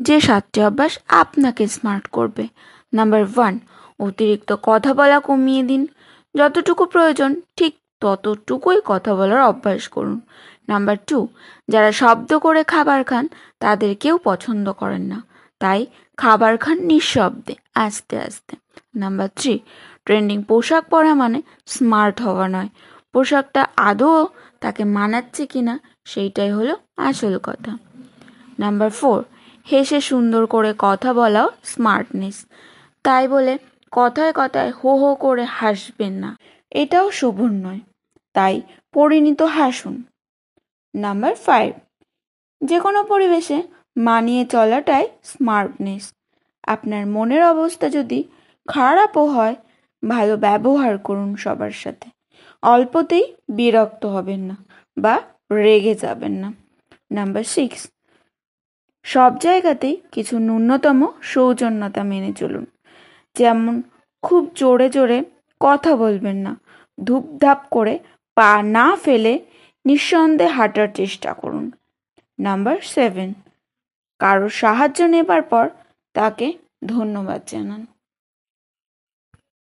যে 7টি অভ্যাস আপনাকে স্মার্ট করবে। নাম্বার 1, অতিরিক্ত কথা বলা কমিয়ে দিন। যতটুকু প্রয়োজন ঠিক ততটুকুই কথা বলার অভ্যাস করুন। নাম্বার 2, যারা শব্দ করে খাবার খান তাদের কেউ পছন্দ করেন না, তাই খাবার খান নিঃশব্দে, আস্তে আস্তে। নাম্বার 3, ট্রেন্ডিং পোশাক পরা মানে স্মার্ট হওয়া নয়, পোশাকটা আদৌ তাকে মানাচ্ছে কিনা সেইটাই হলো আসল কথা। নাম্বার 4, হেসে সুন্দর করে কথা বলাও স্মার্টনেস, তাই বলে কথায় কথায় হো হো করে হাসবেন না, এটাও শোভন নয়, তাই পরিণত হাসুন। নাম্বার 5, যে কোনো পরিবেশে মানিয়ে চলাটাই স্মার্টনেস। আপনার মনের অবস্থা যদি খারাপও হয়, ভালো ব্যবহার করুন সবার সাথে, অল্পতেই বিরক্ত হবেন না বা রেগে যাবেন না। নাম্বার 6, সব জায়গাতেই কিছু ন্যূনতম সৌজন্যতা মেনে চলুন, যেমন খুব জোরে জোরে কথা বলবেন না, ধূপধাপ করে পা না ফেলে নিঃসন্দেহে হাঁটার চেষ্টা করুন। নাম্বার 7, কারোর সাহায্য নেবার পর তাকে ধন্যবাদ জানান।